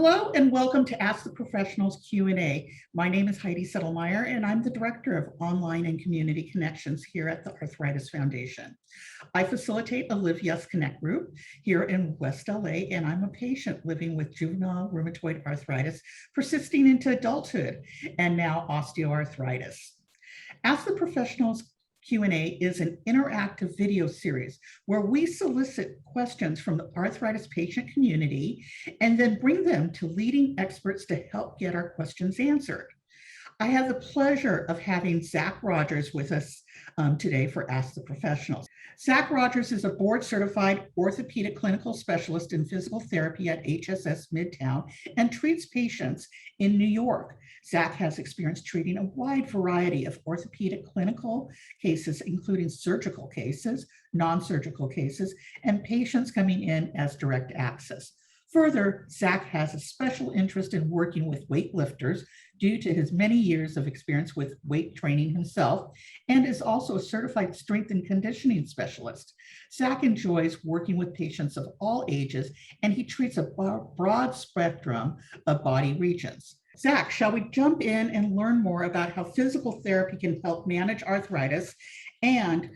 Hello and welcome to Ask the Professionals Q&A. My name is Heidi Settelmeyer and I'm the Director of Online and Community Connections here at the Arthritis Foundation. I facilitate a Live Yes Connect group here in West LA, and I'm a patient living with juvenile rheumatoid arthritis persisting into adulthood and now osteoarthritis. Ask the Professionals Q&A is an interactive video series where we solicit questions from the arthritis patient community and then bring them to leading experts to help get our questions answered. I have the pleasure of having Zack Rogers with us today for Ask the Professionals. Zack Rogers is a board-certified orthopedic clinical specialist in physical therapy at HSS Midtown and treats patients in New York. Zack has experience treating a wide variety of orthopedic clinical cases, including surgical cases, non-surgical cases, and patients coming in as direct access. Further, Zack has a special interest in working with weightlifters due to his many years of experience with weight training himself, and is also a certified strength and conditioning specialist. Zack enjoys working with patients of all ages, and he treats a broad spectrum of body regions. Zack, shall we jump in and learn more about how physical therapy can help manage arthritis and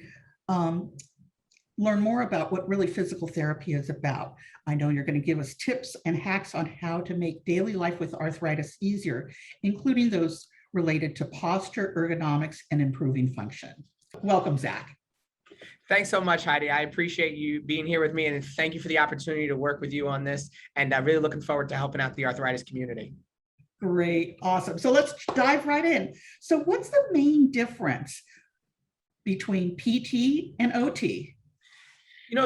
learn more about what really physical therapy is about? I know you're going to give us tips and hacks on how to make daily life with arthritis easier, including those related to posture, ergonomics, and improving function. Welcome, Zack. Thanks so much, Heidi. I appreciate you being here with me, and thank you for the opportunity to work with you on this. And I'm really looking forward to helping out the arthritis community. Great, awesome. So let's dive right in. So what's the main difference between PT and OT?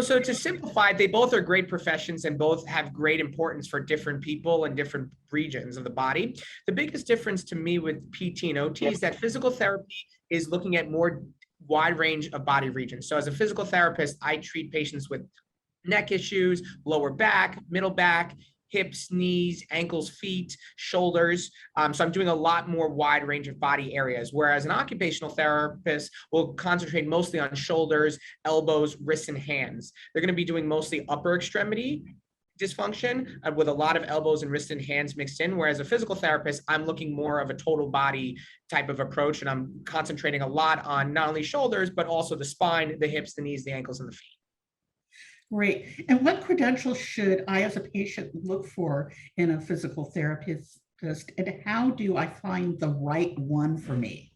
So to simplify, they both are great professions and both have great importance for different people and different regions of the body. The biggest difference to me with PT and OT is that physical therapy is looking at more wide range of body regions. So as a physical therapist, I treat patients with neck issues, lower back, middle back, hips, knees, ankles, feet, shoulders. So I'm doing a lot more wide range of body areas, whereas an occupational therapist will concentrate mostly on shoulders, elbows, wrists, and hands. They're going to be doing mostly upper extremity dysfunction with a lot of elbows and wrists and hands mixed in, whereas a physical therapist, I'm looking more of a total body type of approach, and I'm concentrating a lot on not only shoulders, but also the spine, the hips, the knees, the ankles, and the feet. Great. And what credentials should I as a patient look for in a physical therapist, and how do I find the right one for me?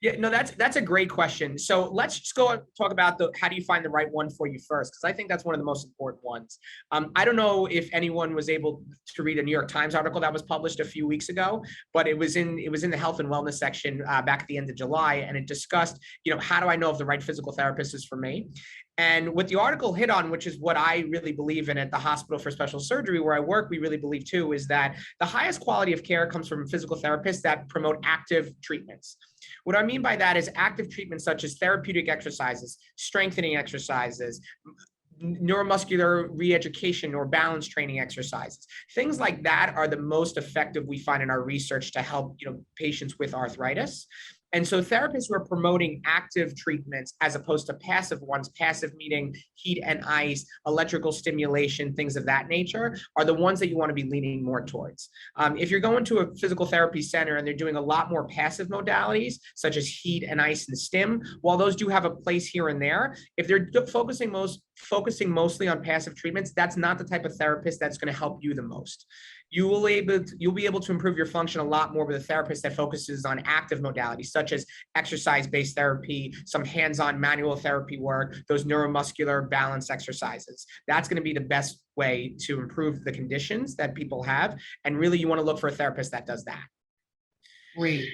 Yeah, no, that's a great question. So let's just go and talk about how do you find the right one for you first, because I think that's one of the most important ones. I don't know if anyone was able to read a New York Times article that was published a few weeks ago, but it was in the health and wellness section back at the end of July, and it discussed, how do I know if the right physical therapist is for me? And what the article hit on, which is what I really believe in at the Hospital for Special Surgery, where I work, we really believe too, is that the highest quality of care comes from physical therapists that promote active treatments. What I mean by that is active treatments such as therapeutic exercises, strengthening exercises, neuromuscular re-education or balance training exercises. Things like that are the most effective we find in our research to help patients with arthritis. And so therapists who are promoting active treatments as opposed to passive ones, passive meaning heat and ice, electrical stimulation, things of that nature, are the ones that you want to be leaning more towards. If you're going to a physical therapy center and they're doing a lot more passive modalities, such as heat and ice and stim, while those do have a place here and there, if they're focusing mostly on passive treatments, that's not the type of therapist that's going to help you the most. You'll be able to improve your function a lot more with a therapist that focuses on active modalities, such as exercise-based therapy, some hands-on manual therapy work, those neuromuscular balance exercises. That's going to be the best way to improve the conditions that people have. And really, you want to look for a therapist that does that. Great.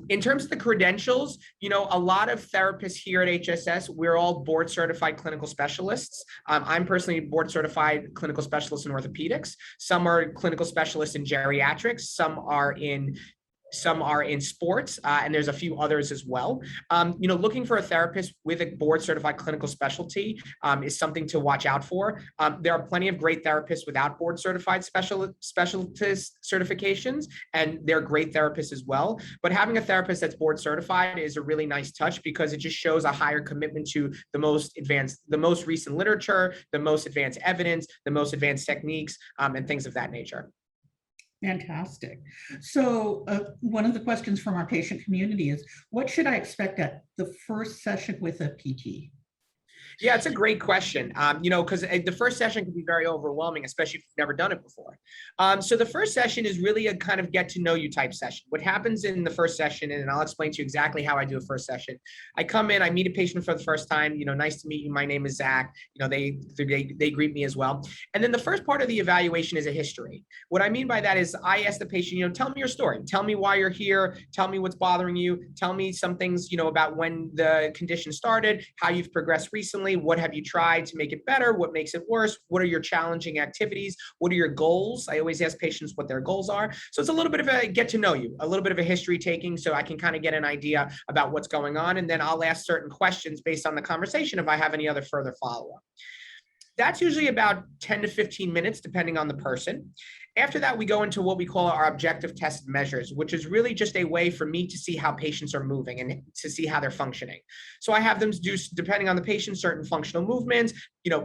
In terms of the credentials, a lot of therapists here at HSS, we're all board certified clinical specialists. I'm personally board certified clinical specialist in orthopedics. Some are clinical specialists in geriatrics. Some are in sports, and there's a few others as well. Looking for a therapist with a board certified clinical specialty is something to watch out for. There are plenty of great therapists without board certified specialist certifications, and they're great therapists as well. But having a therapist that's board certified is a really nice touch because it just shows a higher commitment to the most recent literature, the most advanced evidence, the most advanced techniques, and things of that nature. Fantastic. So one of the questions from our patient community is, what should I expect at the first session with a PT? Yeah, it's a great question. Because the first session can be very overwhelming, especially if you've never done it before. So the first session is really a kind of get to know you type session. What happens in the first session, and I'll explain to you exactly how I do a first session. I come in, I meet a patient for the first time. Nice to meet you. My name is Zach. They greet me as well. And then the first part of the evaluation is a history. What I mean by that is I ask the patient, tell me your story. Tell me why you're here. Tell me what's bothering you. Tell me some things, about when the condition started, how you've progressed recently. What have you tried to make it better? What makes it worse? What are your challenging activities? What are your goals? I always ask patients what their goals are. So it's a little bit of a get to know you, a little bit of a history taking, so I can kind of get an idea about what's going on. And then I'll ask certain questions based on the conversation if I have any other further follow-up. That's usually about 10 to 15 minutes, depending on the person. After that, we go into what we call our objective test measures, which is really just a way for me to see how patients are moving and to see how they're functioning. So I have them do, depending on the patient, certain functional movements,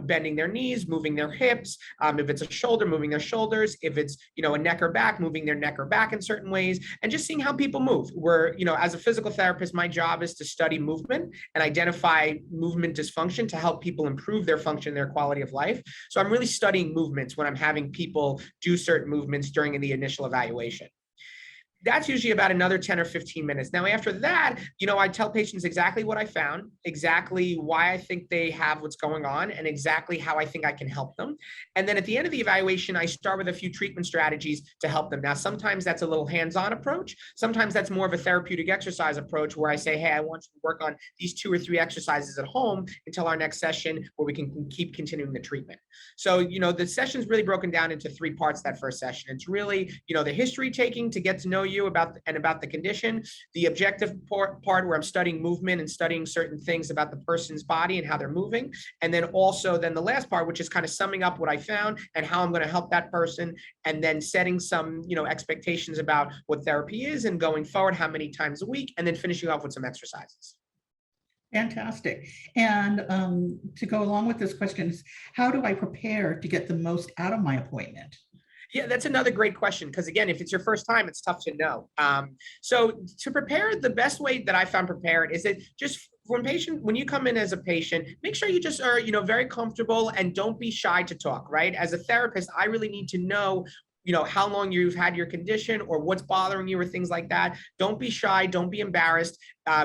bending their knees, moving their hips. If it's a shoulder, moving their shoulders. If it's, a neck or back, moving their neck or back in certain ways, and just seeing how people move. Where, as a physical therapist, my job is to study movement and identify movement dysfunction to help people improve their function, their quality of life. So I'm really studying movements when I'm having people do certain movements during the initial evaluation. That's usually about another 10 or 15 minutes. Now, after that, I tell patients exactly what I found, exactly why I think they have what's going on, and exactly how I think I can help them. And then at the end of the evaluation, I start with a few treatment strategies to help them. Now, sometimes that's a little hands-on approach. Sometimes that's more of a therapeutic exercise approach where I say, hey, I want you to work on these 2 or 3 exercises at home until our next session where we can keep continuing the treatment. So, the session's really broken down into 3 parts, that first session. It's really, the history taking to get to know you about the condition, the objective part where I'm studying movement and studying certain things about the person's body and how they're moving. And then also the last part, which is kind of summing up what I found and how I'm going to help that person. And then setting some, expectations about what therapy is and going forward, how many times a week, and then finishing off with some exercises. Fantastic. And to go along with this question is, how do I prepare to get the most out of my appointment? Yeah, that's another great question, because again, if it's your first time, it's tough to know. So to prepare, the best way that I found prepared is that just when you come in as a patient, make sure you just are, very comfortable and don't be shy to talk, right? As a therapist, I really need to know how long you've had your condition or what's bothering you or things like that. Don't be shy. Don't be embarrassed.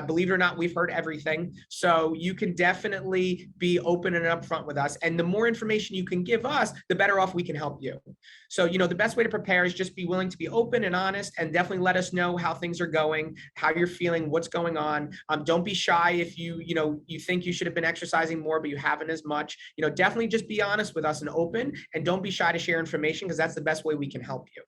Believe it or not, we've heard everything. So you can definitely be open and upfront with us. And the more information you can give us, the better off we can help you. So, the best way to prepare is just be willing to be open and honest, and definitely let us know how things are going, how you're feeling, what's going on. Don't be shy if you think you should have been exercising more, but you haven't as much. Definitely just be honest with us and open, and don't be shy to share information, because that's the best way we can help you.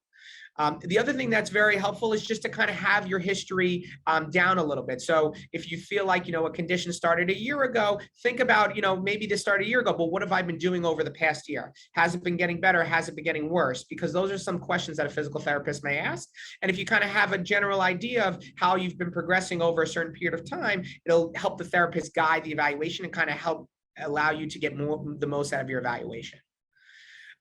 The other thing that's very helpful is just to kind of have your history down a little bit. So if you feel like, a condition started a year ago, think about, maybe this started a year ago, but what have I been doing over the past year? Has it been getting better? Has it been getting worse? Because those are some questions that a physical therapist may ask. And if you kind of have a general idea of how you've been progressing over a certain period of time, it'll help the therapist guide the evaluation and kind of help allow you to get the most out of your evaluation.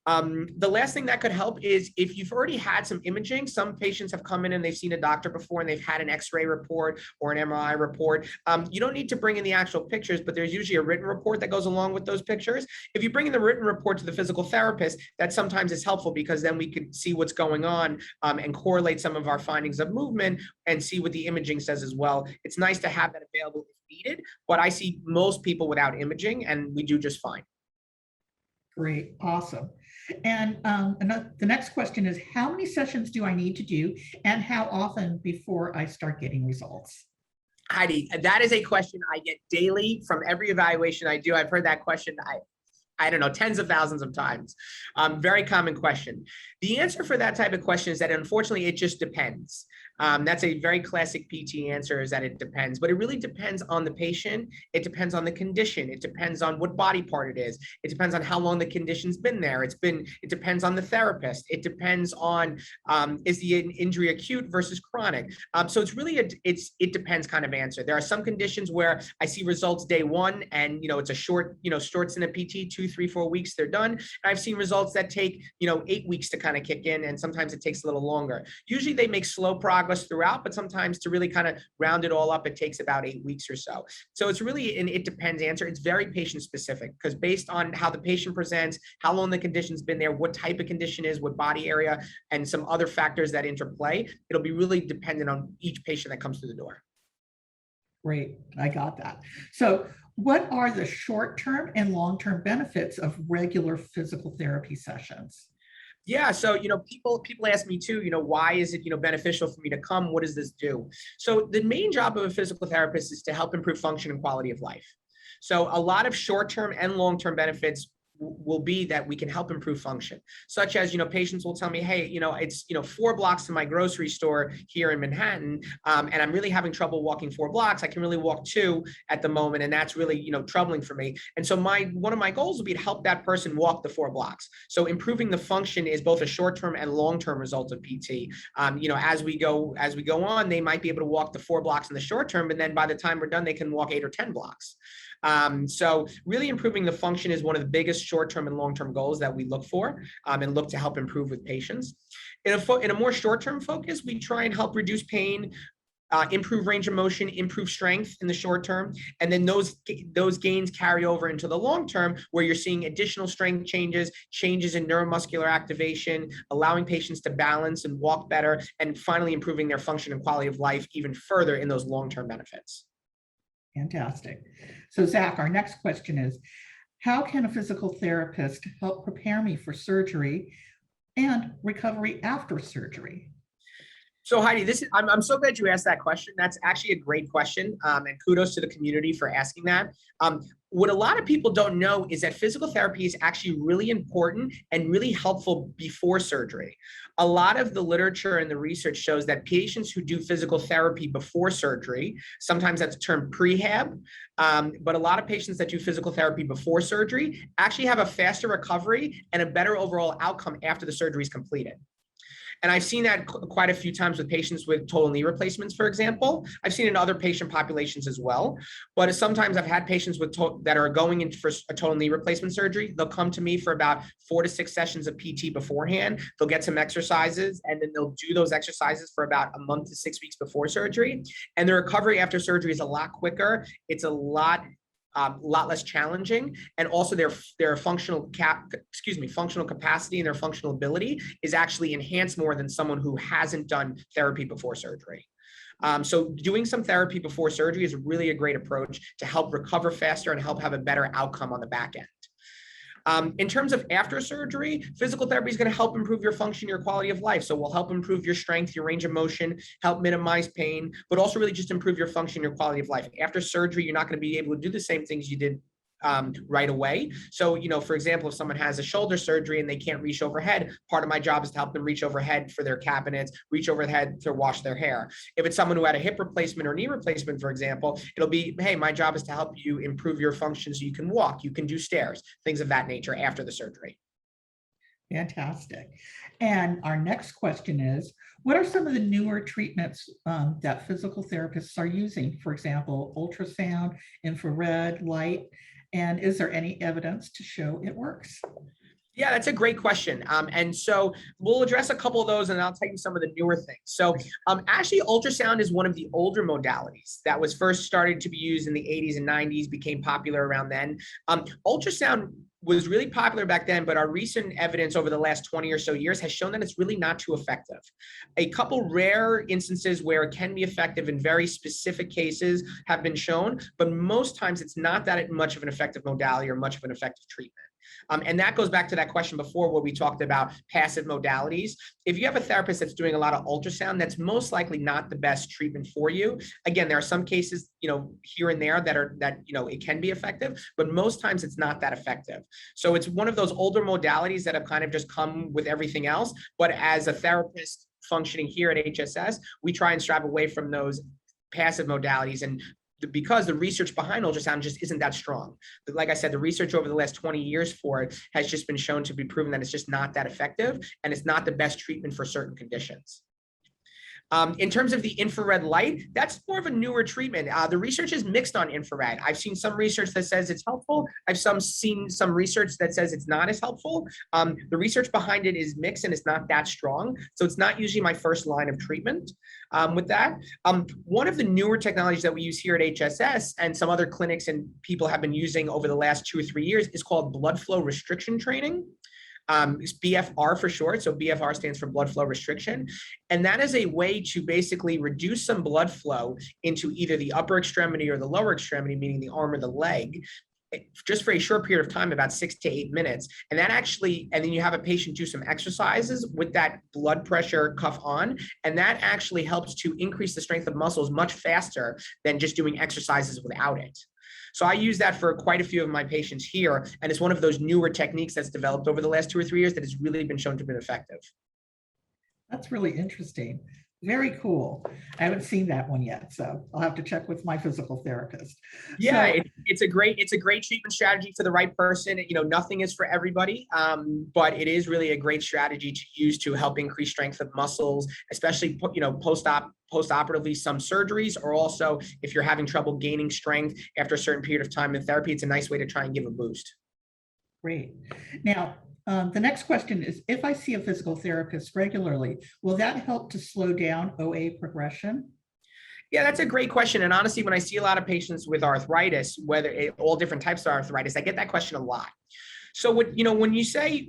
The last thing that could help is if you've already had some imaging. Some patients have come in and they've seen a doctor before and they've had an X-ray report or an MRI report. You don't need to bring in the actual pictures, but there's usually a written report that goes along with those pictures. If you bring in the written report to the physical therapist, that sometimes is helpful, because then we could see what's going on and correlate some of our findings of movement and see what the imaging says as well. It's nice to have that available if needed, but I see most people without imaging and we do just fine. Great, awesome. And the next question is, how many sessions do I need to do, and how often before I start getting results? Heidi, that is a question I get daily from every evaluation I do. I've heard that question, I don't know, tens of thousands of times. Very common question. The answer for that type of question is that unfortunately, it just depends. That's a very classic PT answer, is that it depends, but it really depends on the patient. It depends on the condition. It depends on what body part it is. It depends on how long the condition's been there. It depends on the therapist. It depends on, is the injury acute versus chronic? So it's really, it depends kind of answer. There are some conditions where I see results day one and, it's a short in a PT, 2, 3, 4 weeks, they're done. And I've seen results that take, 8 weeks to kind of kick in, and sometimes it takes a little longer. Usually they make slow progress throughout, but sometimes to really kind of round it all up, it takes about 8 weeks or so. So it's really an it depends answer. It's very patient specific, because based on how the patient presents, how long the condition's been there, what type of condition is, what body area, and some other factors that interplay, it'll be really dependent on each patient that comes through the door. Great, I got that. So what are the short-term and long-term benefits of regular physical therapy sessions? Yeah, so people ask me too, why is it beneficial for me to come? What does this do? So the main job of a physical therapist is to help improve function and quality of life. So a lot of short-term and long-term benefits will be that we can help improve function, such as, patients will tell me, hey, it's, 4 blocks to my grocery store here in Manhattan, and I'm really having trouble walking 4 blocks. I can really walk 2 at the moment, and that's really, troubling for me. And so one of my goals would be to help that person walk the 4 blocks. So improving the function is both a short-term and long-term result of PT. As we go on, they might be able to walk the 4 blocks in the short term, but then by the time we're done, they can walk 8 or 10 blocks. So really improving the function is one of the biggest short-term and long-term goals that we look for, and look to help improve with patients. In a more short-term focus, we try and help reduce pain, improve range of motion, improve strength in the short term, and then those gains carry over into the long term, where you're seeing additional strength changes in neuromuscular activation, allowing patients to balance and walk better, and finally improving their function and quality of life even further in those long-term benefits. Fantastic. So Zach, our next question is, how can a physical therapist help prepare me for surgery and recovery after surgery? So Heidi, I'm so glad you asked that question. That's actually a great question, and kudos to the community for asking that. What a lot of people don't know is that physical therapy is actually really important and really helpful before surgery. A lot of the literature and the research shows that patients who do physical therapy before surgery, sometimes that's termed prehab, but a lot of patients that do physical therapy before surgery actually have a faster recovery and a better overall outcome after the surgery is completed. And I've seen that quite a few times with patients with total knee replacements, for example. I've seen it in other patient populations as well. But sometimes I've had patients that are going in for a total knee replacement surgery. They'll come to me for about 4 to 6 sessions of PT beforehand. They'll get some exercises, and then they'll do those exercises for about a month to 6 weeks before surgery. And the recovery after surgery is a lot quicker. It's a lot less challenging, and also their functional capacity and their functional ability is actually enhanced more than someone who hasn't done therapy before surgery. So doing some therapy before surgery is really a great approach to help recover faster and help have a better outcome on the back end. In terms of after surgery, physical therapy is going to help improve your function, your quality of life. So we'll help improve your strength, your range of motion, help minimize pain, but also really just improve your function, your quality of life. After surgery, you're not going to be able to do the same things you did right away. So, for example, if someone has a shoulder surgery and they can't reach overhead, part of my job is to help them reach overhead for their cabinets, reach overhead to wash their hair. If it's someone who had a hip replacement or knee replacement, for example, it'll be, hey, my job is to help you improve your function so you can walk, you can do stairs, things of that nature after the surgery. Fantastic. And our next question is, what are some of the newer treatments that physical therapists are using? For example, ultrasound, infrared, light, and is there any evidence to show it works? Yeah, that's a great question. And so we'll address a couple of those, and I'll tell you some of the newer things. So actually, ultrasound is one of the older modalities that was first started to be used in the 80s and 90s, became popular around then. Ultrasound was really popular back then, but our recent evidence over the last 20 or so years has shown that it's really not too effective. A couple rare instances where it can be effective in very specific cases have been shown, but most times it's not that much of an effective modality or much of an effective treatment. And that goes back to that question before where we talked about passive modalities. If you have a therapist that's doing a lot of ultrasound, that's most likely not the best treatment for you. Again, there are some cases, here and there that it can be effective, but most times it's not that effective. So it's one of those older modalities that have kind of just come with everything else. But as a therapist, functioning here at HSS, we try and strive away from those passive modalities, and because the research behind ultrasound just isn't that strong. But like I said, the research over the last 20 years for it has just been shown to be proven that it's just not that effective, and it's not the best treatment for certain conditions. In terms of the infrared light, that's more of a newer treatment. The research is mixed on infrared. I've seen some research that says it's helpful. I've seen some research that says it's not as helpful. The research behind it is mixed and it's not that strong. So it's not usually my first line of treatment with that. One of the newer technologies that we use here at HSS and some other clinics and people have been using over the last 2 or 3 years is called blood flow restriction training. It's BFR for short. So BFR stands for blood flow restriction. And that is a way to basically reduce some blood flow into either the upper extremity or the lower extremity, meaning the arm or the leg, just for a short period of time, about 6 to 8 minutes. And that actually, and then you have a patient do some exercises with that blood pressure cuff on, and that actually helps to increase the strength of muscles much faster than just doing exercises without it. So I use that for quite a few of my patients here, and it's one of those newer techniques that's developed over the last 2 or 3 years that has really been shown to be effective. That's really interesting. Very cool. I haven't seen that one yet, so I'll have to check with my physical therapist. Yeah, it's a great treatment strategy for the right person. You know, nothing is for everybody, but it is really a great strategy to use to help increase strength of muscles, especially post-operatively. Some surgeries, or also if you're having trouble gaining strength after a certain period of time in therapy, it's a nice way to try and give a boost. Great. Now, the next question is, if I see a physical therapist regularly, will that help to slow down OA progression? Yeah, that's a great question. And honestly, when I see a lot of patients with arthritis, all different types of arthritis, I get that question a lot. So when you say,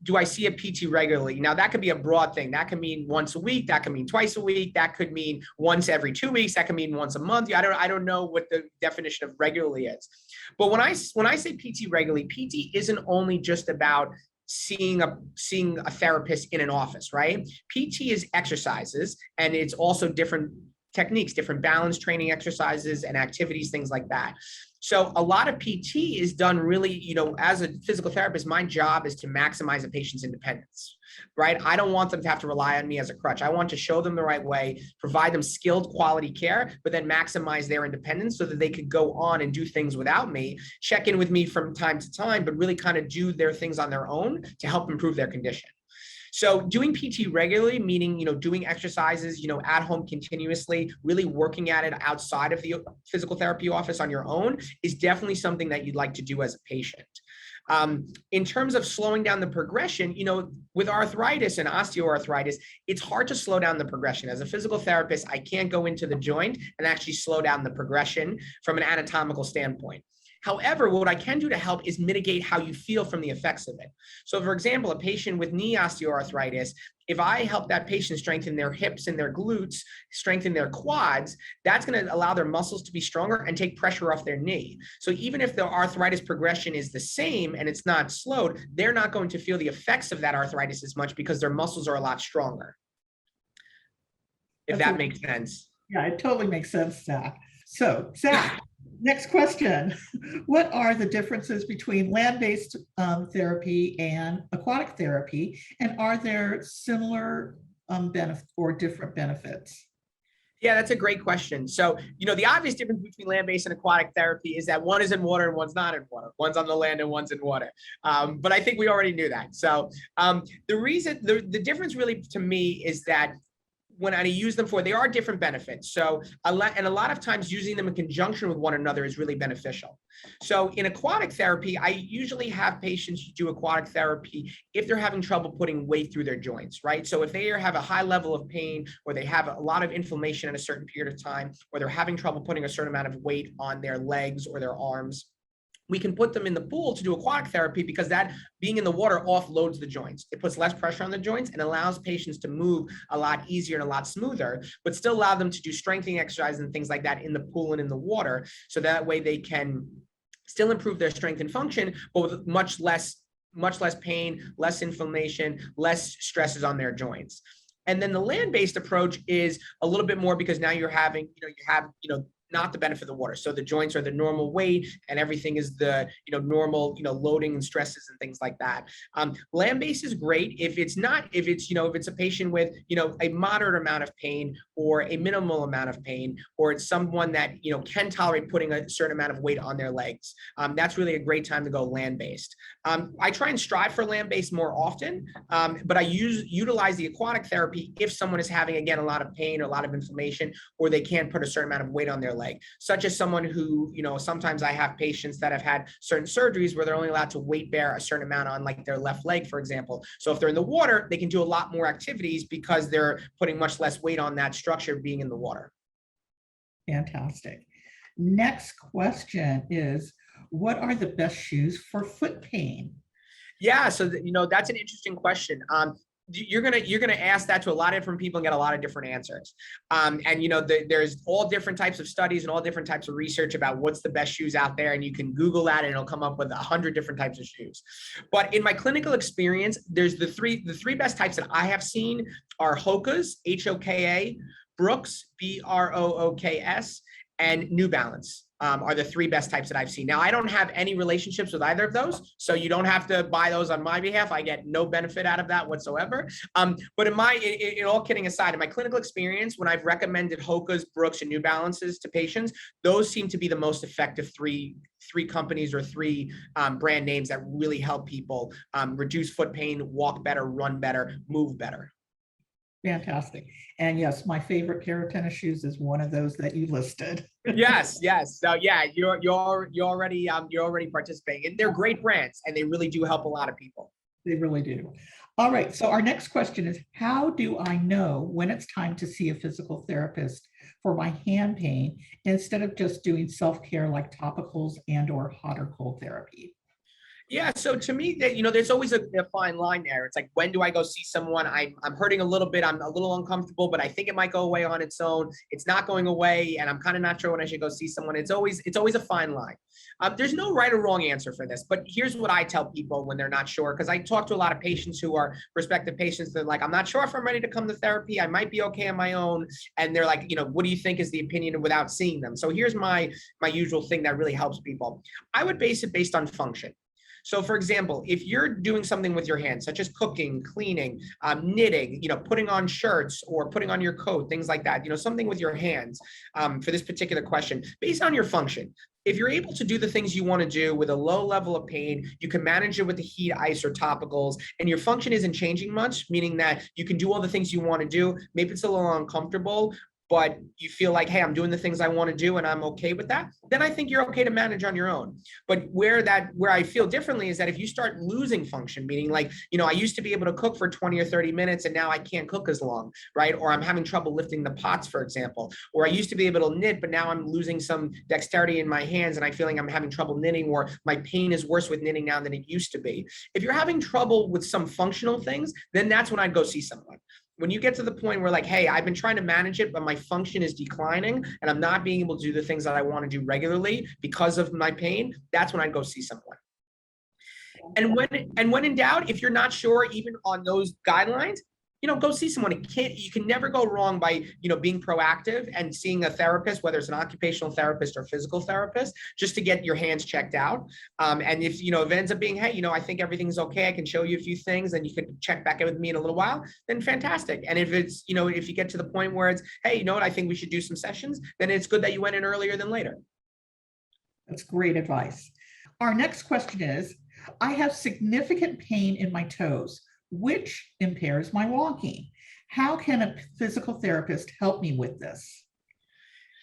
do I see a PT regularly? Now that could be a broad thing. That could mean once a week. That could mean twice a week. That could mean once every 2 weeks. That could mean once a month. I don't know what the definition of regularly is. But when I say PT regularly, PT isn't only just about seeing a therapist in an office, right? PT is exercises, and it's also different techniques, different balance training exercises and activities, things like that. So a lot of PT is done really, as a physical therapist, my job is to maximize a patient's independence, right? I don't want them to have to rely on me as a crutch. I want to show them the right way, provide them skilled quality care, but then maximize their independence so that they could go on and do things without me, check in with me from time to time, but really kind of do their things on their own to help improve their condition. So doing PT regularly, meaning, doing exercises, at home continuously, really working at it outside of the physical therapy office on your own is definitely something that you'd like to do as a patient. In terms of slowing down the progression, with arthritis and osteoarthritis, it's hard to slow down the progression. As a physical therapist, I can't go into the joint and actually slow down the progression from an anatomical standpoint. However, what I can do to help is mitigate how you feel from the effects of it. So for example, a patient with knee osteoarthritis, if I help that patient strengthen their hips and their glutes, strengthen their quads, that's going to allow their muscles to be stronger and take pressure off their knee. So even if the arthritis progression is the same and it's not slowed, they're not going to feel the effects of that arthritis as much because their muscles are a lot stronger. If that makes sense. Yeah, it totally makes sense, Zach. So, Zach, next question. What are the differences between land-based therapy and aquatic therapy? And are there similar benefits or different benefits? Yeah, that's a great question. So, the obvious difference between land-based and aquatic therapy is that one is in water and one's not in water. One's on the land and one's in water. But I think we already knew that. So the difference really to me is that when I use them they are different benefits. So a lot of times using them in conjunction with one another is really beneficial. So in aquatic therapy, I usually have patients do aquatic therapy if they're having trouble putting weight through their joints, right? So if they have a high level of pain, or they have a lot of inflammation at a certain period of time, or they're having trouble putting a certain amount of weight on their legs or their arms, we can put them in the pool to do aquatic therapy because that being in the water offloads the joints. It puts less pressure on the joints and allows patients to move a lot easier and a lot smoother, but still allow them to do strengthening exercises and things like that in the pool and in the water. So that way they can still improve their strength and function, but with much less pain, less inflammation, less stresses on their joints. And then the land-based approach is a little bit more because now you're having, not the benefit of the water. So the joints are the normal weight and everything is the, normal, loading and stresses and things like that. Land-based is great if it's not, if it's a patient with, a moderate amount of pain or a minimal amount of pain, or it's someone that, can tolerate putting a certain amount of weight on their legs. That's really a great time to go land-based. I try and strive for land-based more often, but I utilize the aquatic therapy if someone is having, again, a lot of pain or a lot of inflammation, or they can't put a certain amount of weight on their leg, such as someone who, sometimes I have patients that have had certain surgeries where they're only allowed to weight bear a certain amount on like their left leg, for example. So if they're in the water, they can do a lot more activities because they're putting much less weight on that structure being in the water. Fantastic. Next question is, what are the best shoes for foot pain? Yeah, so that's an interesting question. You're gonna ask that to a lot of different people and get a lot of different answers. And there's all different types of studies and all different types of research about what's the best shoes out there, and you can Google that and it'll come up with 100 different types of shoes. But in my clinical experience, there's the three best types that I have seen are Hoka's, Hoka, Brooks, Brooks, and New Balance. Are the three best types that I've seen. Now, I don't have any relationships with either of those, so you don't have to buy those on my behalf. I get no benefit out of that whatsoever. But in all kidding aside, in my clinical experience, when I've recommended Hoka's, Brooks, and New Balances to patients, those seem to be the most effective three companies or three brand names that really help people reduce foot pain, walk better, run better, move better. Fantastic. And yes, my favorite pair of tennis shoes is one of those that you listed. Yes. So yeah, you're already participating. And they're great brands, and they really do help a lot of people. They really do. All right. So our next question is, how do I know when it's time to see a physical therapist for my hand pain instead of just doing self-care like topicals and or hot or cold therapy? Yeah, so to me, that there's always a fine line there. It's like, when do I go see someone? I'm hurting a little bit. I'm a little uncomfortable, but I think it might go away on its own. It's not going away, and I'm kind of not sure when I should go see someone. It's always a fine line. There's no right or wrong answer for this, but here's what I tell people when they're not sure, because I talk to a lot of patients who are prospective patients. They're like, I'm not sure if I'm ready to come to therapy. I might be okay on my own, and they're like, what do you think is the opinion without seeing them? So here's my usual thing that really helps people. I would base it based on function. So for example, if you're doing something with your hands, such as cooking, cleaning, knitting, putting on shirts or putting on your coat, things like that, something with your hands, for this particular question, based on your function. If you're able to do the things you want to do with a low level of pain, you can manage it with the heat, ice, or topicals, and your function isn't changing much, meaning that you can do all the things you want to do. Maybe it's a little uncomfortable, but you feel like, hey, I'm doing the things I want to do and I'm okay with that, then I think you're okay to manage on your own. But where I feel differently is that if you start losing function, meaning like, I used to be able to cook for 20 or 30 minutes and now I can't cook as long, right? Or I'm having trouble lifting the pots, for example. Or I used to be able to knit, but now I'm losing some dexterity in my hands and I'm feeling I'm having trouble knitting, or my pain is worse with knitting now than it used to be. If you're having trouble with some functional things, then that's when I'd go see someone. When you get to the point where like, hey, I've been trying to manage it, but my function is declining and I'm not being able to do the things that I want to do regularly because of my pain, that's when I'd go see someone. And when in doubt, if you're not sure even on those guidelines, go see someone. You can never go wrong by, being proactive and seeing a therapist, whether it's an occupational therapist or physical therapist, just to get your hands checked out. And if, it ends up being, hey, I think everything's okay, I can show you a few things and you can check back in with me in a little while, then fantastic. And if it's, if you get to the point where it's, hey, I think we should do some sessions, then it's good that you went in earlier than later. That's great advice. Our next question is, I have significant pain in my toes, which impairs my walking. How can a physical therapist help me with this?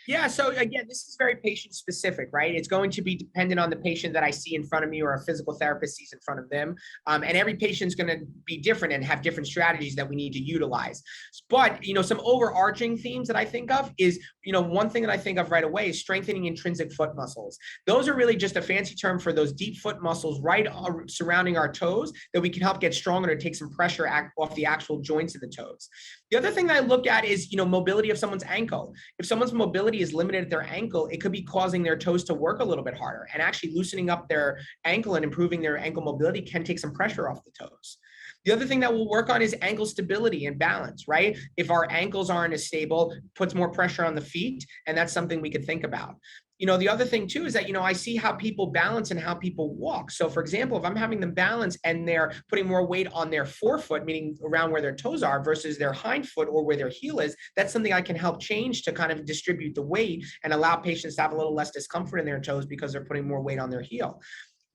Yeah, so again, this is very patient specific, right? It's going to be dependent on the patient that I see in front of me or a physical therapist sees in front of them. And every patient's going to be different and have different strategies that we need to utilize. But, some overarching themes that I think of is, one thing that I think of right away is strengthening intrinsic foot muscles. Those are really just a fancy term for those deep foot muscles right surrounding our toes that we can help get stronger to take some pressure off the actual joints of the toes. The other thing that I look at is, mobility of someone's ankle. If someone's mobility is limited at their ankle, it could be causing their toes to work a little bit harder, and actually loosening up their ankle and improving their ankle mobility can take some pressure off the toes. The other thing that we'll work on is ankle stability and balance, right? If our ankles aren't as stable, puts more pressure on the feet, and that's something we could think about. The other thing too is that, I see how people balance and how people walk. So for example, if I'm having them balance and they're putting more weight on their forefoot, meaning around where their toes are versus their hind foot or where their heel is, that's something I can help change to kind of distribute the weight and allow patients to have a little less discomfort in their toes because they're putting more weight on their heel.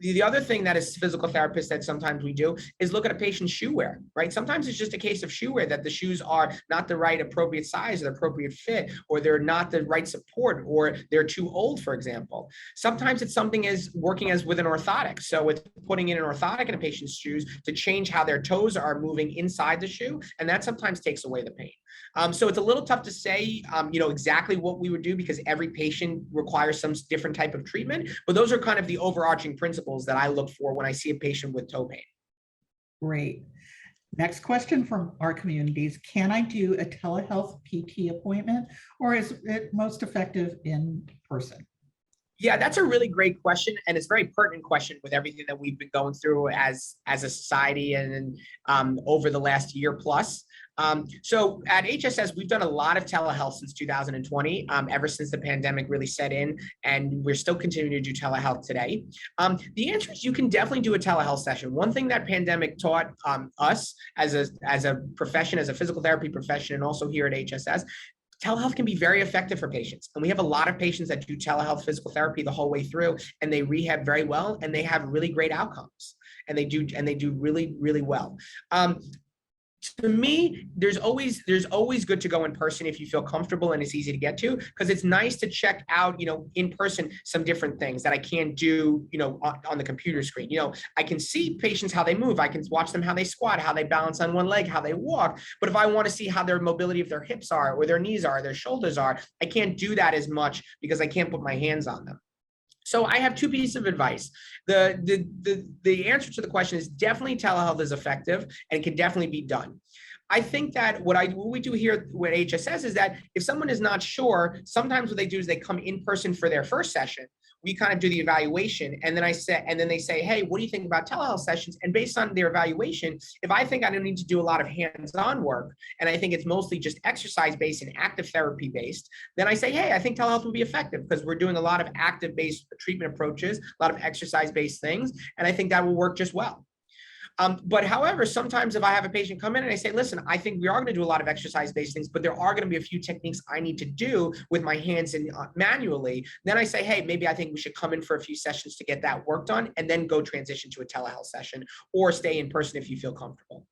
The other thing that as physical therapists that sometimes we do is look at a patient's shoe wear, right? Sometimes it's just a case of shoe wear, that the shoes are not the right appropriate size or the appropriate fit, or they're not the right support, or they're too old, for example. Sometimes it's something as working as with an orthotic. So it's putting in an orthotic in a patient's shoes to change how their toes are moving inside the shoe, and that sometimes takes away the pain. So it's a little tough to say, exactly what we would do because every patient requires some different type of treatment, but those are kind of the overarching principles that I look for when I see a patient with toe pain. Great. Next question from our communities. Can I do a telehealth PT appointment, or is it most effective in person? Yeah, that's a really great question, and it's a very pertinent question with everything that we've been going through as a society and over the last year plus. So at HSS, we've done a lot of telehealth since 2020, ever since the pandemic really set in, and we're still continuing to do telehealth today. The answer is you can definitely do a telehealth session. One thing that pandemic taught us as a profession, as a physical therapy profession, and also here at HSS, telehealth can be very effective for patients. And we have a lot of patients that do telehealth physical therapy the whole way through, and they rehab very well, and they have really great outcomes. And they do really, really well. To me, there's always good to go in person if you feel comfortable and it's easy to get to, because it's nice to check out, in person, some different things that I can't do, on the computer screen. I can see patients, how they move. I can watch them, how they squat, how they balance on one leg, how they walk. But if I want to see how their mobility of their hips are, or their knees are, their shoulders are, I can't do that as much because I can't put my hands on them. So I have two pieces of advice. The answer to the question is definitely telehealth is effective and can definitely be done. I think that what we do here with HSS is that if someone is not sure, sometimes what they do is they come in person for their first session. We kind of do the evaluation, and then they say, hey, what do you think about telehealth sessions? And based on their evaluation, if I think I don't need to do a lot of hands-on work, and I think it's mostly just exercise-based and active therapy-based, then I say, hey, I think telehealth will be effective because we're doing a lot of active-based treatment approaches, a lot of exercise-based things, and I think that will work just well. But however, sometimes if I have a patient come in and I say, listen, I think we are going to do a lot of exercise-based things, but there are going to be a few techniques I need to do with my hands and manually, then I say, hey, maybe I think we should come in for a few sessions to get that work done and then go transition to a telehealth session or stay in person if you feel comfortable.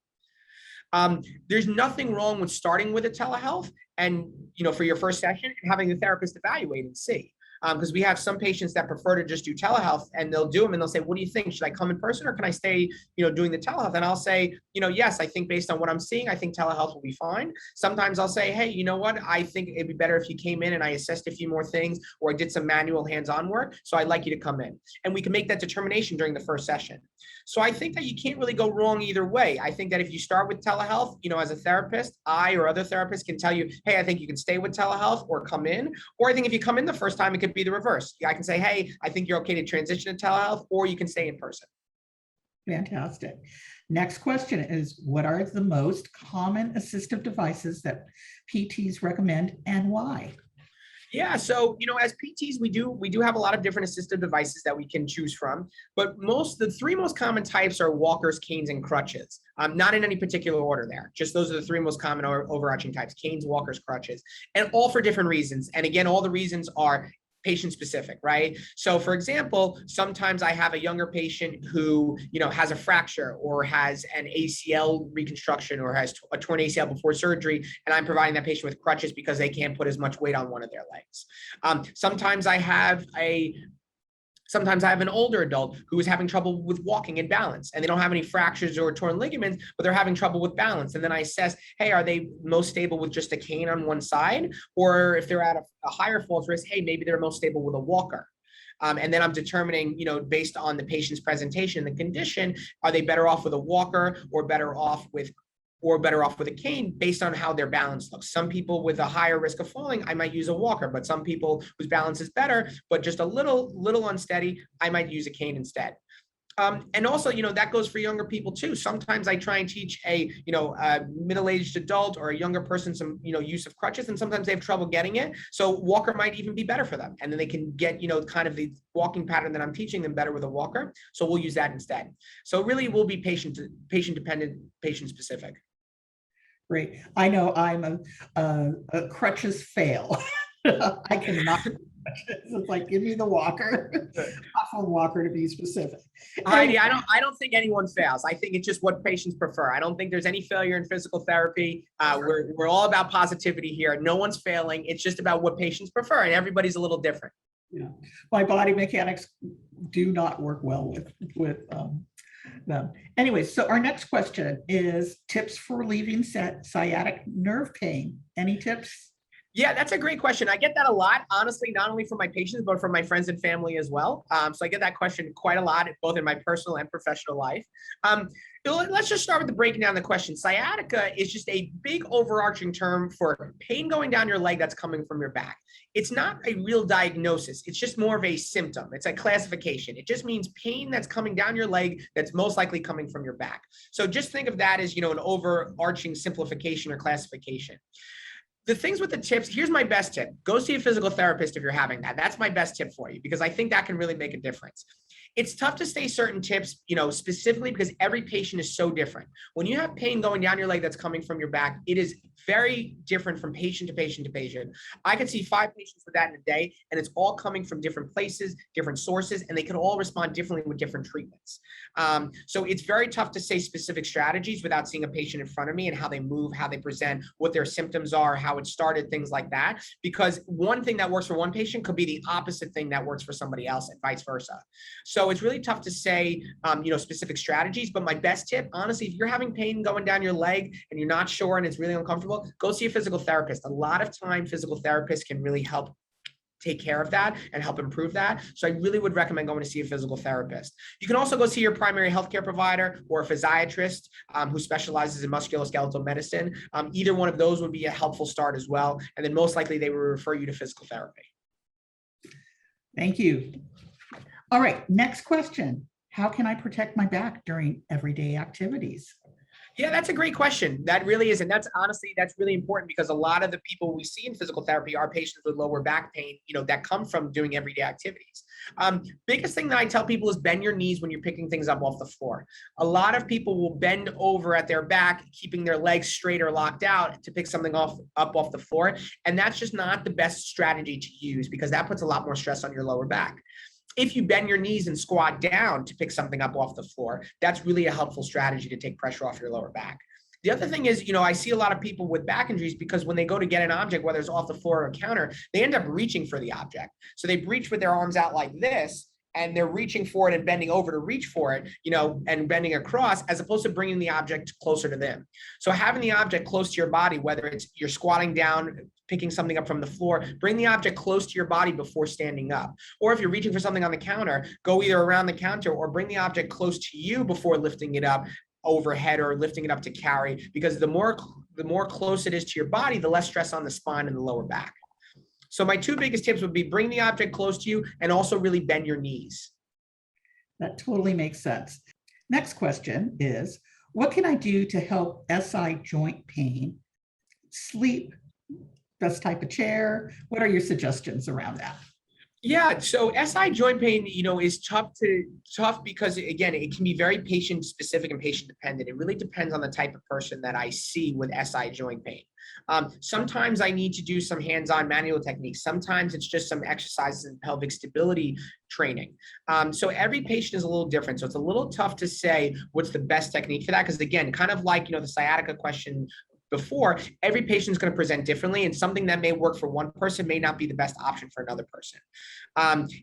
There's nothing wrong with starting with a telehealth and, for your first session and having the therapist evaluate and see. Because we have some patients that prefer to just do telehealth, and they'll do them and they'll say, what do you think? Should I come in person or can I stay, doing the telehealth? And I'll say, yes, I think based on what I'm seeing, I think telehealth will be fine. Sometimes I'll say, hey, you know what? I think it'd be better if you came in and I assessed a few more things, or I did some manual hands-on work. So I'd like you to come in, and we can make that determination during the first session. So I think that you can't really go wrong either way. I think that if you start with telehealth, as a therapist, I or other therapists can tell you, hey, I think you can stay with telehealth or come in. Or I think if you come in the first time, it could be the reverse. I can say, hey, I think you're okay to transition to telehealth, or you can stay in person. Fantastic. Next question is, what are the most common assistive devices that PTs recommend and why? Yeah, so as PTs, we do have a lot of different assistive devices that we can choose from, but the three most common types are walkers, canes, and crutches. Not in any particular order there. Just those are the three most common overarching types: canes, walkers, crutches, and all for different reasons. And again, all the reasons are patient specific, right? So for example, sometimes I have a younger patient who, has a fracture or has an ACL reconstruction or has a torn ACL before surgery, and I'm providing that patient with crutches because they can't put as much weight on one of their legs. Sometimes I have an older adult who is having trouble with walking and balance, and they don't have any fractures or torn ligaments, but they're having trouble with balance. And then I assess, hey, are they most stable with just a cane on one side? Or if they're at a higher falls risk, hey, maybe they're most stable with a walker. And then I'm determining, based on the patient's presentation, the condition, are they better off with a walker or better off with or better off with a cane based on how their balance looks. Some people with a higher risk of falling, I might use a walker, but some people whose balance is better, but just a little unsteady, I might use a cane instead. And also, that goes for younger people too. Sometimes I try and teach a middle-aged adult or a younger person some, use of crutches, and sometimes they have trouble getting it. So walker might even be better for them. And then they can get, kind of the walking pattern that I'm teaching them better with a walker. So we'll use that instead. So really will be patient dependent, patient specific. Great. I know I'm a crutches fail. I cannot. It's like, give me the walker, off a walker to be specific. Heidi, I don't think anyone fails. I think it's just what patients prefer. I don't think there's any failure in physical therapy. We're all about positivity here. No one's failing. It's just about what patients prefer, and everybody's a little different. Yeah, my body mechanics do not work well with them. Anyway, so our next question is tips for relieving sciatic nerve pain. Any tips? Yeah, that's a great question. I get that a lot, honestly, not only from my patients, but from my friends and family as well. So I get that question quite a lot, both in my personal and professional life. Let's just start with the breaking down the question. Sciatica is just a big overarching term for pain going down your leg that's coming from your back. It's not a real diagnosis. It's just more of a symptom. It's a classification. It just means pain that's coming down your leg that's most likely coming from your back. So just think of that as, an overarching simplification or classification. The things with the tips, here's my best tip. Go see a physical therapist if you're having that. That's my best tip for you, because I think that can really make a difference. It's tough to say certain tips, specifically because every patient is so different. When you have pain going down your leg that's coming from your back, it is very different from patient to patient to patient. I could see 5 patients with that in a day, and it's all coming from different places, different sources, and they could all respond differently with different treatments. So it's very tough to say specific strategies without seeing a patient in front of me and how they move, how they present, what their symptoms are, how it started, things like that. Because one thing that works for one patient could be the opposite thing that works for somebody else, and vice versa. So it's really tough to say, specific strategies. But my best tip, honestly, if you're having pain going down your leg and you're not sure and it's really uncomfortable, go see a physical therapist. A lot of time, physical therapists can really help take care of that and help improve that. So I really would recommend going to see a physical therapist. You can also go see your primary healthcare provider or a physiatrist who specializes in musculoskeletal medicine. Either one of those would be a helpful start as well. And then most likely they will refer you to physical therapy. Thank you. All right, next question. How can I protect my back during everyday activities? Yeah, that's a great question. That really is. And that's really important, because a lot of the people we see in physical therapy are patients with lower back pain, that come from doing everyday activities. Biggest thing that I tell people is bend your knees when you're picking things up off the floor. A lot of people will bend over at their back, keeping their legs straight or locked out to pick something up off the floor. And that's just not the best strategy to use, because that puts a lot more stress on your lower back. If you bend your knees and squat down to pick something up off the floor, that's really a helpful strategy to take pressure off your lower back. The other thing is, I see a lot of people with back injuries because when they go to get an object, whether it's off the floor or a counter, they end up reaching for the object. So they reach with their arms out like this, and they're reaching for it and bending over to reach for it, and bending across, as opposed to bringing the object closer to them. So having the object close to your body, whether it's you're squatting down, picking something up from the floor, bring the object close to your body before standing up. Or if you're reaching for something on the counter, go either around the counter or bring the object close to you before lifting it up overhead or lifting it up to carry, because the more close it is to your body, the less stress on the spine and the lower back. So my 2 biggest tips would be bring the object close to you and also really bend your knees. That totally makes sense. Next question is, what can I do to help SI joint pain? Sleep, best type of chair? What are your suggestions around that? Yeah, so SI joint pain, is tough because, again, it can be very patient specific and patient dependent. It really depends on the type of person that I see with SI joint pain. Sometimes I need to do some hands-on manual techniques. Sometimes it's just some exercises and pelvic stability training. So every patient is a little different. So it's a little tough to say what's the best technique for that, because again, kind of like, the sciatica question before, every patient is going to present differently, and something that may work for one person may not be the best option for another person.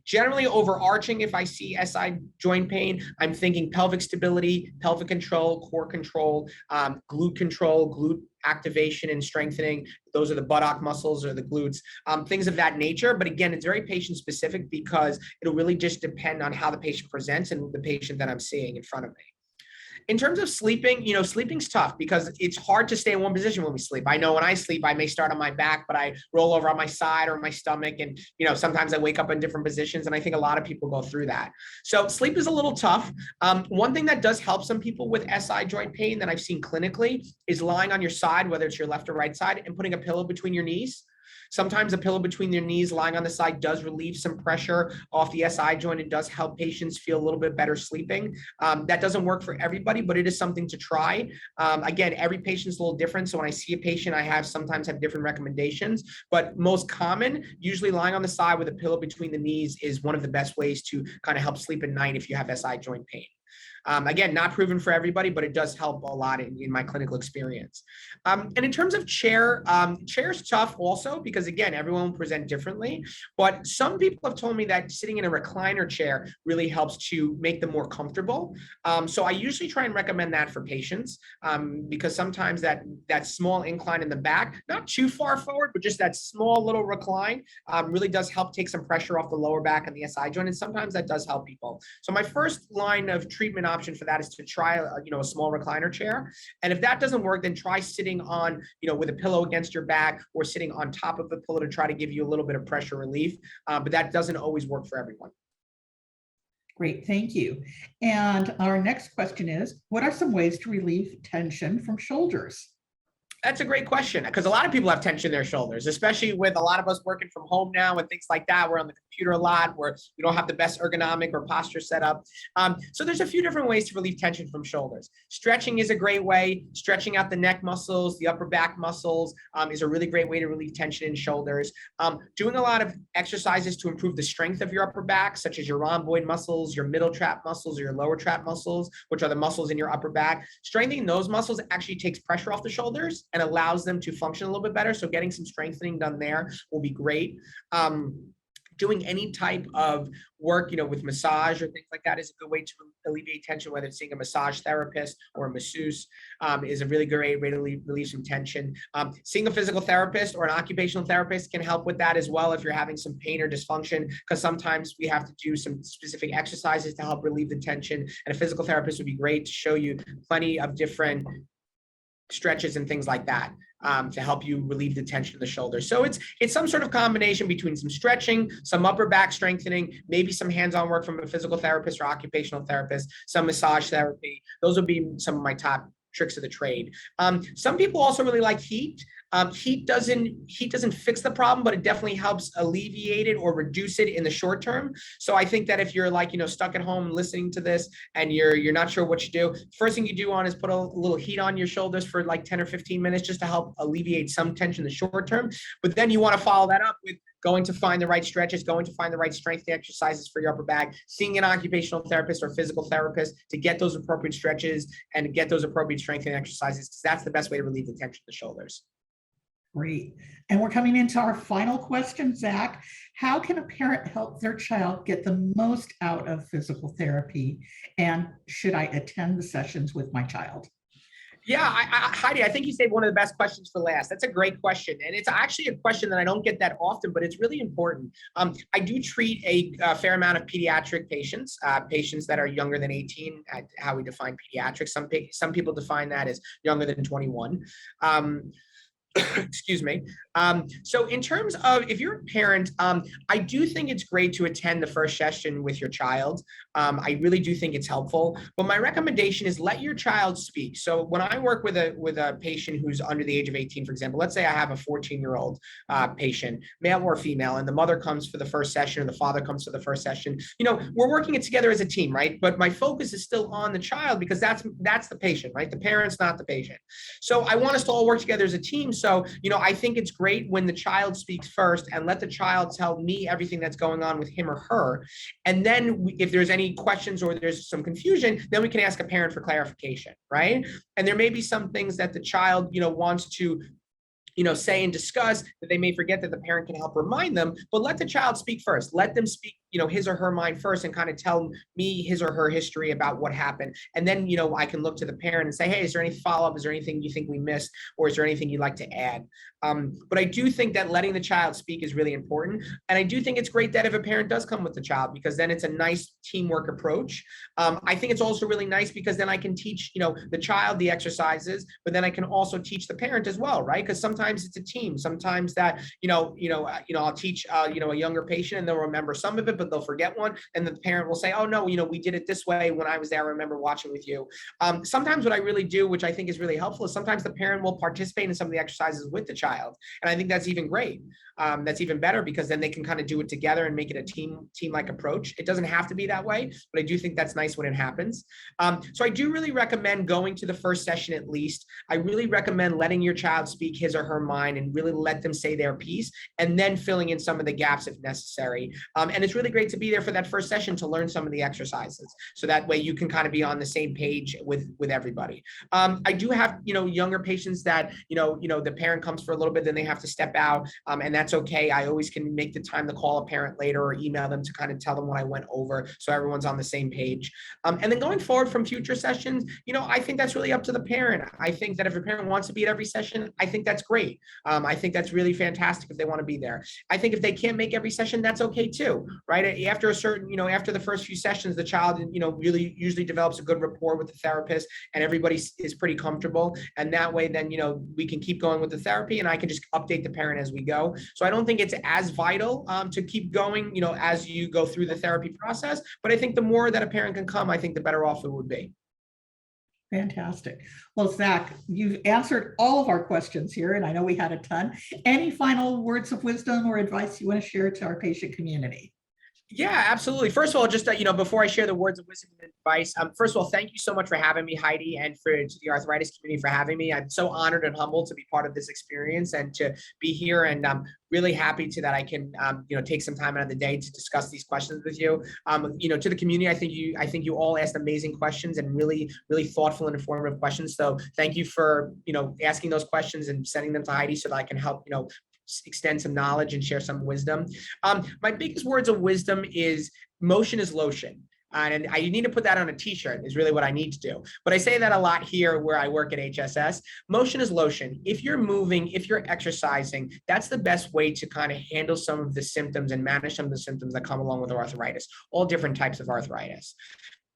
Generally overarching, if I see SI joint pain, I'm thinking pelvic stability, pelvic control, core control, glute activation and strengthening. Those are the buttock muscles or the glutes, things of that nature. But again, it's very patient specific, because it'll really just depend on how the patient presents and the patient that I'm seeing in front of me. In terms of sleeping, sleeping's tough because it's hard to stay in one position when we sleep. I know when I sleep, I may start on my back, but I roll over on my side or my stomach. And, sometimes I wake up in different positions. And I think a lot of people go through that. So sleep is a little tough. One thing that does help some people with SI joint pain that I've seen clinically is lying on your side, whether it's your left or right side, and putting a pillow between your knees. Sometimes a pillow between their knees lying on the side does relieve some pressure off the SI joint and does help patients feel a little bit better sleeping. That doesn't work for everybody, but it is something to try. Again, every patient's a little different. So when I see a patient, I sometimes have different recommendations, but most common, usually lying on the side with a pillow between the knees is one of the best ways to kind of help sleep at night if you have SI joint pain. Again, not proven for everybody, but it does help a lot in my clinical experience. And in terms of chair, chair's tough also because, again, everyone will present differently. But some people have told me that sitting in a recliner chair really helps to make them more comfortable. So I usually try and recommend that for patients because sometimes that small incline in the back, not too far forward, but just that small little recline really does help take some pressure off the lower back and the SI joint. And sometimes that does help people. So my first line of treatment option for that is to try a small recliner chair. And if that doesn't work, then try sitting on, with a pillow against your back or sitting on top of the pillow to try to give you a little bit of pressure relief. But that doesn't always work for everyone. Great, thank you. And our next question is, what are some ways to relieve tension from shoulders? That's a great question because a lot of people have tension in their shoulders, especially with a lot of us working from home now and things like that. We're on the computer a lot where we don't have the best ergonomic or posture set up. So there's a few different ways to relieve tension from shoulders. Stretching is a great way. Stretching out the neck muscles, the upper back muscles is a really great way to relieve tension in shoulders. Doing a lot of exercises to improve the strength of your upper back, such as your rhomboid muscles, your middle trap muscles, or your lower trap muscles, which are the muscles in your upper back. Strengthening those muscles actually takes pressure off the shoulders and allows them to function a little bit better. So getting some strengthening done there will be great. Doing any type of work, with massage or things like that is a good way to alleviate tension, whether it's seeing a massage therapist or a masseuse is a really great way to relieve some tension. Seeing a physical therapist or an occupational therapist can help with that as well if you're having some pain or dysfunction, because sometimes we have to do some specific exercises to help relieve the tension. And a physical therapist would be great to show you plenty of different stretches and things like that to help you relieve the tension of the shoulder. So it's some sort of combination between some stretching, some upper back strengthening, maybe some hands-on work from a physical therapist or occupational therapist, some massage therapy. Those would be some of my top tricks of the trade. Some people also really like heat. Heat doesn't fix the problem, but it definitely helps alleviate it or reduce it in the short term. So I think that if you're stuck at home listening to this and you're not sure what you do, first thing you do is put a little heat on your shoulders for like 10 or 15 minutes just to help alleviate some tension in the short term. But then you want to follow that up with going to find the right stretches, going to find the right strength exercises for your upper back, seeing an occupational therapist or physical therapist to get those appropriate stretches and get those appropriate strengthening exercises, because that's the best way to relieve the tension of the shoulders. Great. And we're coming into our final question, Zach. How can a parent help their child get the most out of physical therapy? And should I attend the sessions with my child? Yeah, Heidi, I think you saved one of the best questions for last. That's a great question. And it's actually a question that I don't get that often, but it's really important. I do treat a fair amount of pediatric patients, patients that are younger than 18, at how we define pediatrics. Some people define that as younger than 21. Excuse me. So in terms of if you're a parent, I do think it's great to attend the first session with your child. I really do think it's helpful, but my recommendation is let your child speak. So when I work with a patient who's under the age of 18, for example, let's say I have a 14-year-old patient, male or female, and the mother comes for the first session or the father comes for the first session, we're working it together as a team, right? But my focus is still on the child because that's the patient, right? The parent's not the patient. So I want us to all work together as a team. So, I think it's great when the child speaks first and let the child tell me everything that's going on with him or her. And then if there's any questions or there's some confusion, then we can ask a parent for clarification, right? And there may be some things that the child, wants to say and discuss that they may forget that the parent can help remind them, but let the child speak first. Let them speak his or her mind first and kind of tell me his or her history about what happened. And then, I can look to the parent and say, hey, is there any follow-up? Is there anything you think we missed? Or is there anything you'd like to add? But I do think that letting the child speak is really important. And I do think it's great that if a parent does come with the child, because then it's a nice teamwork approach. I think it's also really nice because then I can teach, the child the exercises, but then I can also teach the parent as well, right? Because sometimes it's a team. Sometimes that, I'll teach, a younger patient and they'll remember some of it, but they'll forget one. And the parent will say, oh no, we did it this way when I was there. I remember watching with you. Sometimes what I really do, which I think is really helpful, is sometimes the parent will participate in some of the exercises with the child. And I think that's even great. That's even better because then they can kind of do it together and make it a team-like approach. It doesn't have to be that way, but I do think that's nice when it happens. So I do really recommend going to the first session at least. I really recommend letting your child speak his or her mind and really let them say their piece and then filling in some of the gaps if necessary. And it's really great to be there for that first session to learn some of the exercises. So that way you can kind of be on the same page with everybody. I do have, younger patients that, the parent comes for a little bit, then they have to step out, and that's okay. I always can make the time to call a parent later or email them to kind of tell them what I went over so everyone's on the same page. And then going forward from future sessions, I think that's really up to the parent. I think that if a parent wants to be at every session, I think that's great. I think that's really fantastic if they want to be there. I think if they can't make every session, that's okay too, right? After a certain, after the first few sessions, the child, really usually develops a good rapport with the therapist and everybody is pretty comfortable. And that way, then, we can keep going with the therapy and I can just update the parent as we go. So I don't think it's as vital to keep going, as you go through the therapy process. But I think the more that a parent can come, I think the better off it would be. Fantastic. Well, Zack, you've answered all of our questions here, and I know we had a ton. Any final words of wisdom or advice you want to share to our patient community? Yeah, absolutely. First of all, just before I share the words of wisdom and advice, first of all, thank you so much for having me, Heidi, and to the arthritis community for having me. I'm so honored and humbled to be part of this experience and to be here. And I'm really happy that I can, take some time out of the day to discuss these questions with you. To the community, I think you all asked amazing questions and really, really thoughtful and informative questions. So thank you for, asking those questions and sending them to Heidi so that I can help, extend some knowledge and share some wisdom. My biggest words of wisdom is motion is lotion. And I need to put that on a t-shirt is really what I need to do. But I say that a lot here where I work at HSS. Motion is lotion. If you're moving, if you're exercising, that's the best way to kind of handle some of the symptoms and manage some of the symptoms that come along with arthritis, all different types of arthritis.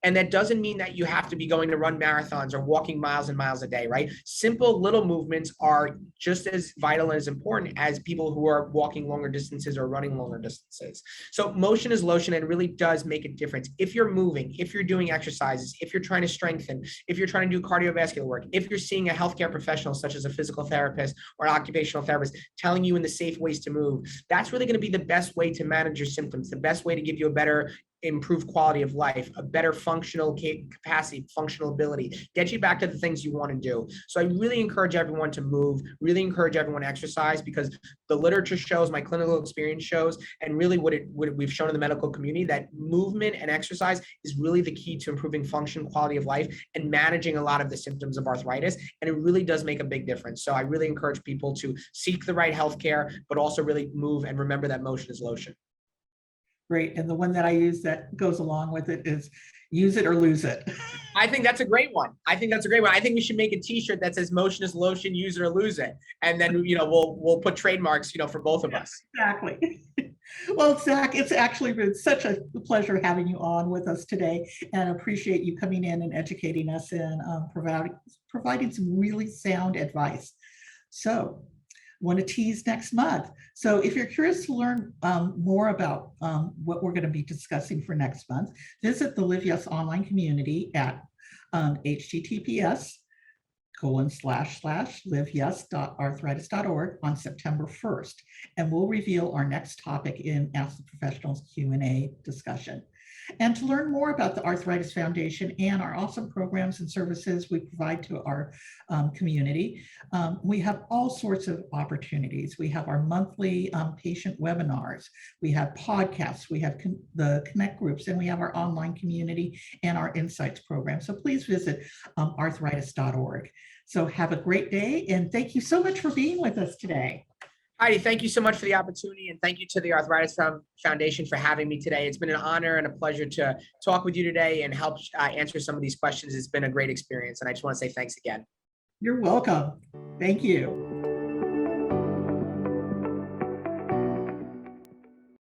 And that doesn't mean that you have to be going to run marathons or walking miles and miles a day, right? Simple little movements are just as vital and as important as people who are walking longer distances or running longer distances. So motion is lotion and really does make a difference. If you're moving, if you're doing exercises, if you're trying to strengthen, if you're trying to do cardiovascular work, if you're seeing a healthcare professional such as a physical therapist or an occupational therapist telling you in the safe ways to move, that's really going to be the best way to manage your symptoms, the best way to give you a better improved quality of life, a better functional capacity, functional ability, get you back to the things you want to do. So I really encourage everyone to move, really encourage everyone to exercise because the literature shows, my clinical experience shows, and really what we've shown in the medical community that movement and exercise is really the key to improving function, quality of life, and managing a lot of the symptoms of arthritis. And it really does make a big difference. So I really encourage people to seek the right healthcare, but also really move and remember that motion is lotion. Great. And the one that I use that goes along with it is use it or lose it. I think that's a great one. I think we should make a t-shirt that says motion is lotion, use it or lose it. And then, we'll put trademarks, for both of us. Exactly. Well, Zack, it's actually been such a pleasure having you on with us today and appreciate you coming in and educating us and providing some really sound advice. So want to tease next month. So if you're curious to learn more about what we're going to be discussing for next month, visit the Live Yes online community at https://liveyes.arthritis.org on September 1st. And we'll reveal our next topic in Ask the Professionals Q&A discussion. And to learn more about the Arthritis Foundation and our awesome programs and services we provide to our community, we have all sorts of opportunities. We have our monthly patient webinars, we have podcasts, we have the Connect groups, and we have our online community and our Insights program. So please visit arthritis.org. So have a great day, and thank you so much for being with us today. Heidi, thank you so much for the opportunity, and thank you to the Arthritis Foundation for having me today. It's been an honor and a pleasure to talk with you today and help answer some of these questions. It's been a great experience, and I just want to say thanks again. You're welcome. Thank you.